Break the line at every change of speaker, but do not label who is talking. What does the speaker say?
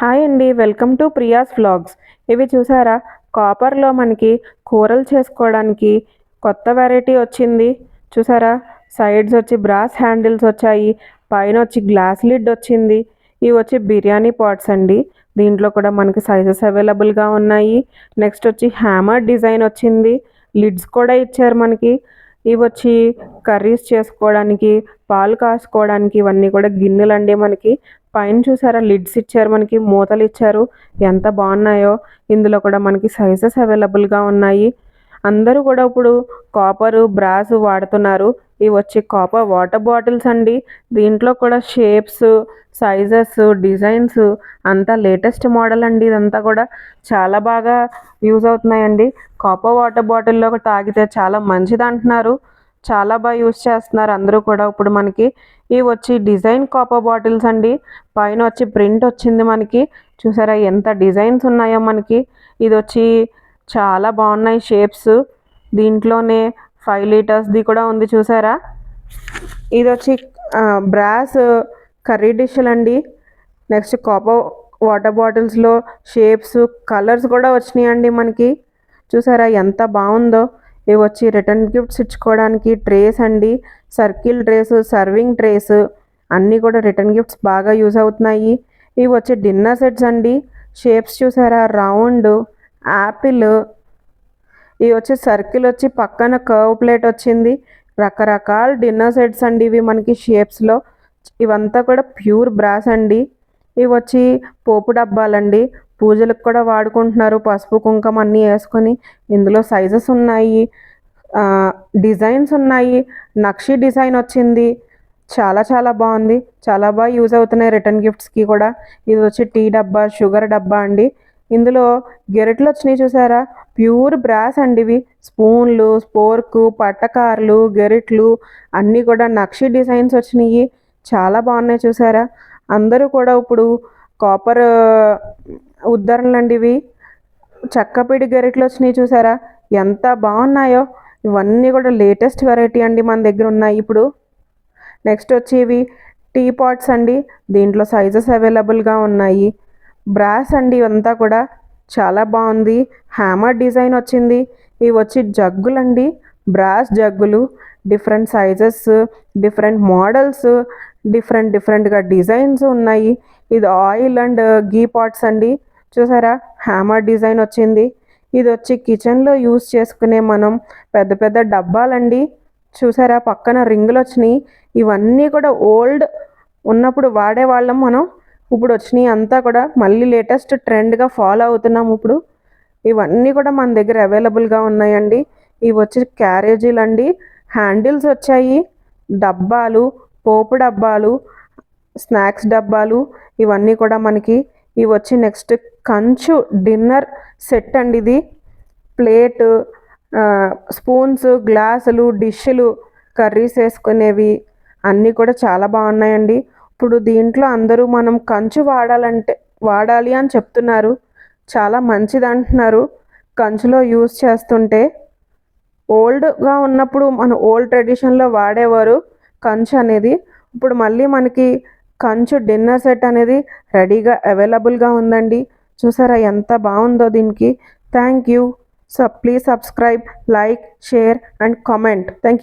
Hi అండి, welcome to Priya's vlogs. ఇవి చూసారా, కాపర్లో మనకి కూరలు చేసుకోవడానికి కొత్త వెరైటీ వచ్చింది. చూసారా, సైడ్స్ వచ్చి బ్రాస్ హ్యాండిల్స్ వచ్చాయి, పైన వచ్చి గ్లాస్ లిడ్ వచ్చింది. ఇవి వచ్చి బిర్యానీ పాట్స్ అండి. దీంట్లో కూడా మనకి సైజెస్ అవైలబుల్గా ఉన్నాయి. నెక్స్ట్ వచ్చి హ్యామర్ డిజైన్ వచ్చింది, లిడ్స్ కూడా ఇచ్చారు మనకి. ఇవి వచ్చి కర్రీస్ చేసుకోవడానికి, పాలు కాసుకోవడానికి, ఇవన్నీ కూడా గిన్నెలు అండి మనకి. పైన చూసారా, లిడ్స్ ఇచ్చారు మనకి, మూతలు ఇచ్చారు, ఎంత బాగున్నాయో. ఇందులో కూడా మనకి సైజెస్ అవైలబుల్గా ఉన్నాయి. అందరూ కూడా ఇప్పుడు కాపరు బ్రాస్ వాడుతున్నారు. ఇవి వచ్చి కాపర్ వాటర్ బాటిల్స్ అండి. దీంట్లో కూడా షేప్స్, సైజెస్, డిజైన్స్ అంతా లేటెస్ట్ మోడల్ అండి. ఇదంతా కూడా చాలా బాగా యూజ్ అవుతున్నాయండి. కాపర్ వాటర్ బాటిల్లో తాగితే చాలా మంచిది అంటున్నారు. చాలా బాగా యూజ్ చేస్తున్నారు అందరూ కూడా ఇప్పుడు మనకి. ఇవి వచ్చి డిజైన్ కాపర్ బాటిల్స్ అండి. పైన వచ్చి ప్రింట్ వచ్చింది మనకి. చూసారా ఎంత డిజైన్స్ ఉన్నాయో మనకి. ఇది వచ్చి చాలా బాగున్నాయి షేప్స్. దీంట్లోనే 5 లీటర్స్ది కూడా ఉంది చూసారా. ఇది వచ్చి బ్రాస్ కర్రీ డిష్లు అండి. నెక్స్ట్ కాపర్ వాటర్ బాటిల్స్లో షేప్స్, కలర్స్ కూడా వచ్చినాయండి మనకి. చూసారా ఎంత బాగుందో. ఇవి వచ్చి రిటర్న్ గిఫ్ట్స్ ఇచ్చుకోవడానికి ట్రేస్ అండి. సర్కిల్ ట్రేస్, సర్వింగ్ ట్రేస్ అన్నీ కూడా రిటర్న్ గిఫ్ట్స్ బాగా యూజ్ అవుతున్నాయి. ఇవి వచ్చి డిన్నర్ సెట్స్ అండి. షేప్స్ చూసారా, రౌండ్, యాపిల్. ఇవి వచ్చి సర్కిల్ వచ్చి పక్కన కర్వ్ ప్లేట్ వచ్చింది. రకరకాల డిన్నర్ సెట్స్ అండి ఇవి మనకి షేప్స్లో. ఇవంతా కూడా ప్యూర్ బ్రాస్ అండి. ఇవి వచ్చి పోపు డబ్బాలండి. పూజలకు కూడా వాడుకుంటున్నారు, పసుపు కుంకుమ అన్నీ వేసుకొని. ఇందులో సైజెస్ ఉన్నాయి, డిజైన్స్ ఉన్నాయి. నక్షి డిజైన్ వచ్చింది. చాలా చాలా బాగుంది. చాలా బాగా యూజ్ అవుతున్నాయి రిటర్న్ గిఫ్ట్స్కి కూడా. ఇది వచ్చి టీ డబ్బా, షుగర్ డబ్బా అండి. ఇందులో గెరెట్లు వచ్చినాయి చూసారా, ప్యూర్ బ్రాస్ అండి ఇవి. స్పూన్లు, స్పోర్కు, పట్టకార్లు, గెరెట్లు అన్నీ కూడా నక్షి డిజైన్స్ వచ్చినాయి. చాలా బాగున్నాయి చూసారా. అందరూ కూడా ఇప్పుడు కాపర్ ఉద్ధరణలు అండి ఇవి. చెక్కపిడి గెరెట్లు వచ్చినాయి చూసారా, ఎంత బాగున్నాయో. ఇవన్నీ కూడా లేటెస్ట్ వెరైటీ అండి మన దగ్గర ఉన్నాయి ఇప్పుడు. నెక్స్ట్ వచ్చి ఇవి టీ పాట్స్ అండి. దీంట్లో సైజెస్ అవైలబుల్గా ఉన్నాయి. బ్రాస్ అండి ఇవంతా కూడా చాలా బాగుంది. హ్యామర్ డిజైన్ వచ్చింది. ఇవి వచ్చి జగ్గులండి, బ్రాస్ జగ్గులు. డిఫరెంట్ సైజెస్, డిఫరెంట్ మోడల్స్, డిఫరెంట్గా డిజైన్స్ ఉన్నాయి. ఇది ఆయిల్ అండ్ గీ పాట్స్ అండి. చూసారా, హ్యామర్ డిజైన్ వచ్చింది. ఇది వచ్చి కిచెన్లో యూస్ చేసుకునే మనం పెద్ద పెద్ద డబ్బాలండి. చూసారా, పక్కన రింగులు వచ్చినాయి. ఇవన్నీ కూడా ఓల్డ్ ఉన్నప్పుడు వాడేవాళ్ళం మనం. ఇప్పుడు వచ్చినాయి అంతా కూడా మళ్ళీ లేటెస్ట్ ట్రెండ్గా ఫాలో అవుతున్నాం ఇప్పుడు. ఇవన్నీ కూడా మన దగ్గర అవైలబుల్గా ఉన్నాయండి. ఇవి వచ్చి క్యారేజీలు అండి. హ్యాండిల్స్ వచ్చాయి, డబ్బాలు, పోపు డబ్బాలు, స్నాక్స్ డబ్బాలు, ఇవన్నీ కూడా మనకి. ఇవి వచ్చి నెక్స్ట్ కంచు డిన్నర్ సెట్ అండి ఇది. ప్లేట్, స్పూన్స్, గ్లాసులు, డిష్లు, కర్రీస్ వేసుకునేవి అన్నీ కూడా చాలా బాగున్నాయండి. ఇప్పుడు దీంట్లో అందరూ మనం కంచు వాడాలి అని చెప్తున్నారు. చాలా మంచిది అంటున్నారు కంచులో యూస్ చేస్తుంటే. ఓల్డ్గా ఉన్నప్పుడు మన ఓల్డ్ ట్రెడిషన్లో వాడేవారు కంచు అనేది. ఇప్పుడు మళ్ళీ మనకి కంచు డిన్నర్ సెట్ అనేది రెడీగా అవైలబుల్గా ఉందండి. చూసారా ఎంత బాగుందో దీనికి. Thank you. Please subscribe, like, share and comment. Thank you.